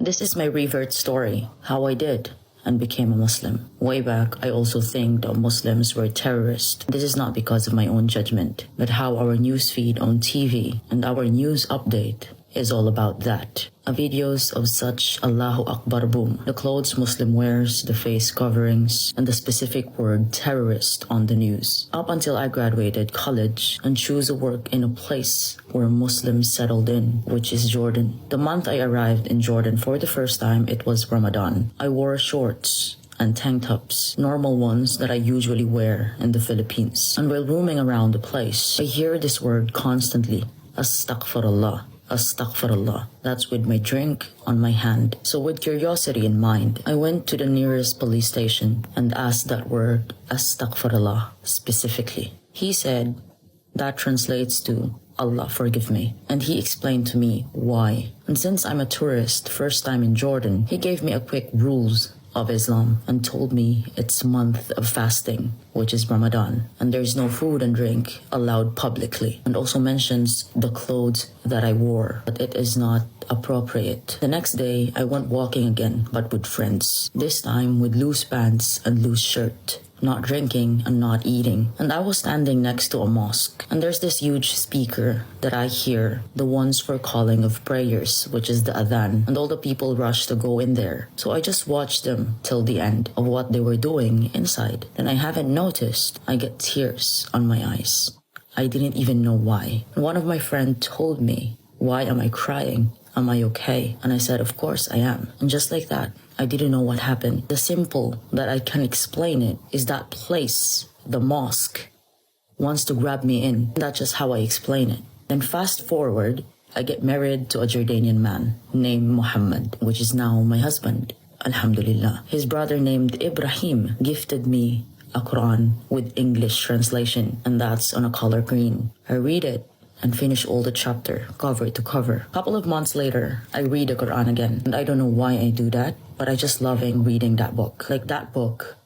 This is my revert story, how I did and became a Muslim. Way back, I also think that Muslims were terrorists. This is not because of my own judgment, but how our newsfeed on TV and our news update is all about that. Videos of such Allahu Akbar boom, the clothes Muslim wears, the face coverings, and the specific word terrorist on the news. Up until I graduated college and chose to work in a place where Muslims settled in, which is Jordan. The month I arrived in Jordan for the first time, it was Ramadan. I wore shorts and tank tops, normal ones that I usually wear in the Philippines. And while roaming around the place, I hear this word constantly, Astaghfirullah. Astaghfirullah. That's with my drink on my hand. So with curiosity in mind, I went to the nearest police station and asked that word, Astaghfirullah, specifically. He said, that translates to, Allah forgive me. And he explained to me why. And since I'm a tourist, first time in Jordan, he gave me a quick rules of Islam and told me it's month of fasting, which is Ramadan, and there's no food and drink allowed publicly, and also mentions the clothes that I wore, but it is not appropriate. The next day, I went walking again, but with friends, this time with loose pants and loose shirt. Not drinking and not eating. And I was standing next to a mosque, and there's this huge speaker that I hear, the ones for calling of prayers, which is the Adhan, and all the people rush to go in there. So I just watched them till the end of what they were doing inside. Then I haven't noticed, I get tears on my eyes. I didn't even know why. And one of my friends told me, why am I crying? Am I okay? And I said, of course I am. And just like that, I didn't know what happened. The simple that I can explain it is that place, the mosque, wants to grab me in. That's just how I explain it. Then fast forward, I get married to a Jordanian man named Muhammad, which is now my husband. Alhamdulillah. His brother named Ibrahim gifted me a Quran with English translation, and that's on a color green. I read it and finish all the chapter, cover to cover. A couple of months later, I read the Quran again. And I don't know why I do that, but I just loving reading that book. Like that book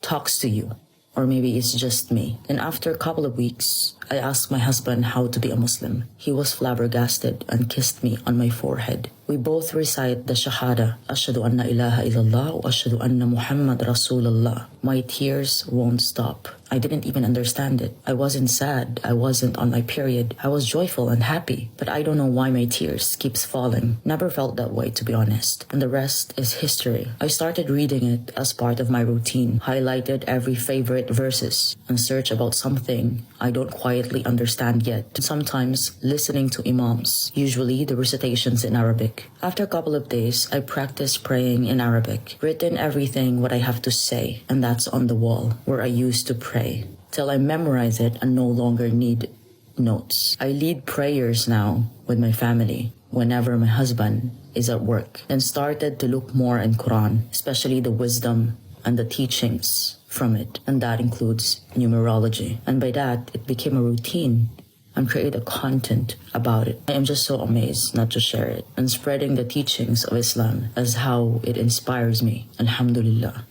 talks to you. Or maybe it's just me. And after a couple of weeks, I asked my husband how to be a Muslim. He was flabbergasted and kissed me on my forehead. We both recite the Shahada, Ashhadu anna ilaha illallah wa ashhadu anna Muhammad Rasulullah. My tears won't stop. I didn't even understand it. I wasn't sad. I wasn't on my period. I was joyful and happy. But I don't know why my tears keeps falling. Never felt that way, to be honest. And the rest is history. I started reading it as part of my routine, highlighted every favorite verses, and search about something I don't quietly understand yet. Sometimes listening to imams, usually the recitations in Arabic. After a couple of days, I practiced praying in Arabic, written everything what I have to say, and that's on the wall where I used to pray, till I memorize it and no longer need notes. I lead prayers now with my family whenever my husband is at work, and started to look more in Quran, especially the wisdom and the teachings from it, and that includes numerology. And by that, it became a routine and create a content about it. I am just so amazed not to share it, and spreading the teachings of Islam as how it inspires me. Alhamdulillah.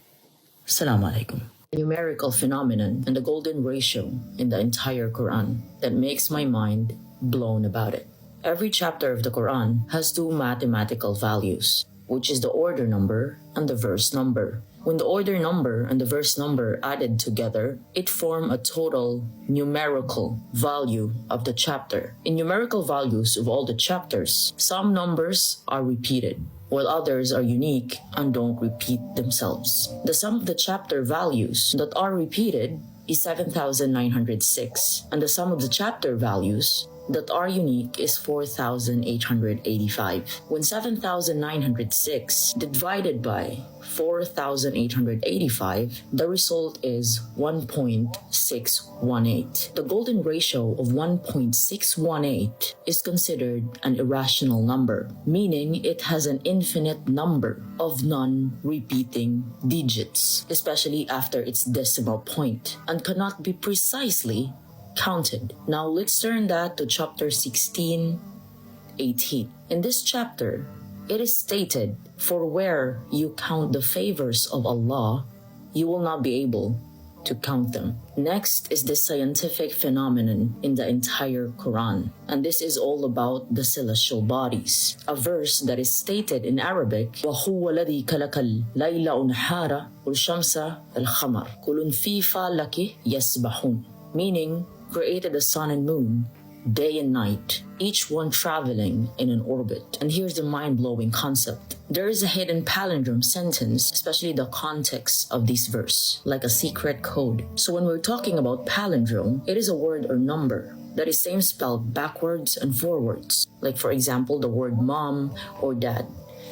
Assalamu alaikum. A numerical phenomenon and the golden ratio in the entire Quran that makes my mind blown about it. Every chapter of the Quran has two mathematical values, which is the order number and the verse number. When the order number and the verse number added together, it form a total numerical value of the chapter. In numerical values of all the chapters, some numbers are repeated, while others are unique and don't repeat themselves. The sum of the chapter values that are repeated is 7,906, and the sum of the chapter values that are unique is 4,885. When 7,906 divided by 4,885, the result is 1.618. The golden ratio of 1.618 is considered an irrational number, meaning it has an infinite number of non-repeating digits, especially after its decimal point, and cannot be precisely counted. Now let's turn that to chapter 16:18. In this chapter, it is stated, "For where you count the favors of Allah, you will not be able to count them. Next is the scientific phenomenon in the entire Quran, and this is all about the celestial bodies. A verse that is stated in Arabic, وَهُوَ الَّذِي كَلَكَ اللَّيْلَ وَالنَّهَارَ وَالشَّمْسَ وَالْقَمَرَ كُلٌّ فِي فَلَكٍ يَسْبَحُونَ, meaning created the sun and moon, day and night, each one traveling in an orbit. And here's the mind-blowing concept. There is a hidden palindrome sentence, especially the context of this verse, like a secret code. So when we're talking about palindrome, it is a word or number that is same spelled backwards and forwards. Like for example, the word mom or dad.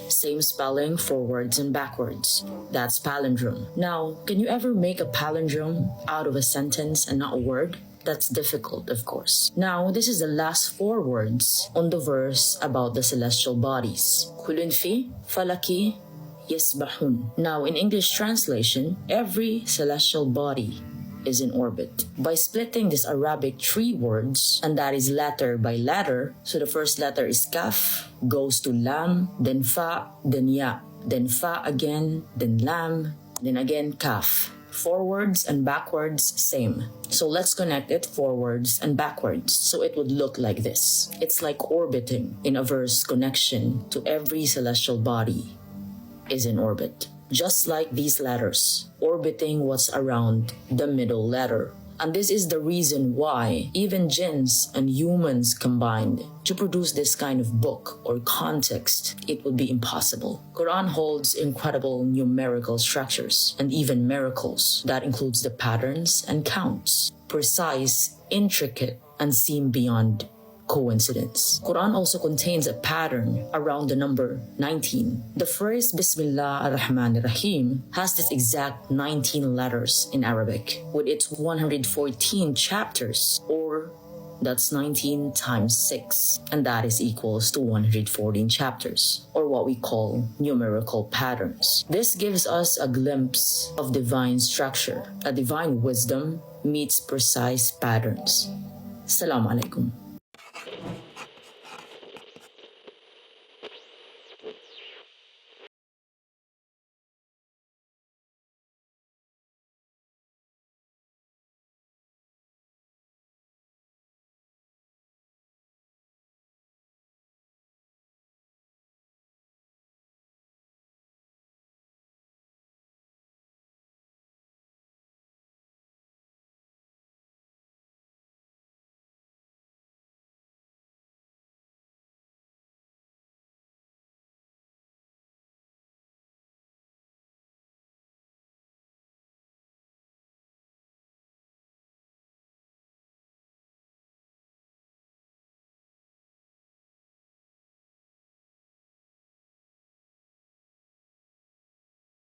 Same spelling forwards and backwards. That's palindrome. Now, can you ever make a palindrome out of a sentence and not a word? That's difficult, of course. Now, this is the last 4 words on the verse about the celestial bodies. كُلٌّ فِي فَلَكِ يَسْبَحُونَ. Now, in English translation, every celestial body is in orbit. By splitting this Arabic 3 words, and that is letter by letter, so the first letter is kaf, goes to lam, then fa, then ya, then fa again, then lam, then again kaf. Forwards and backwards, same. So let's connect it forwards and backwards. So it would look like this. It's like orbiting in a verse connection to every celestial body is in orbit. Just like these letters, orbiting what's around the middle letter. And this is the reason why even jinns and humans combined to produce this kind of book or context, it would be impossible. Quran holds incredible numerical structures and even miracles that includes the patterns and counts, precise, intricate, and seem beyond coincidence. Quran also contains a pattern around the number 19. The phrase Bismillah ar-Rahman ar-Rahim has this exact 19 letters in Arabic with its 114 chapters, or that's 19 times 6, and that is equals to 114 chapters, or what we call numerical patterns. This gives us a glimpse of divine structure. A divine wisdom meets precise patterns. Assalamu alaikum.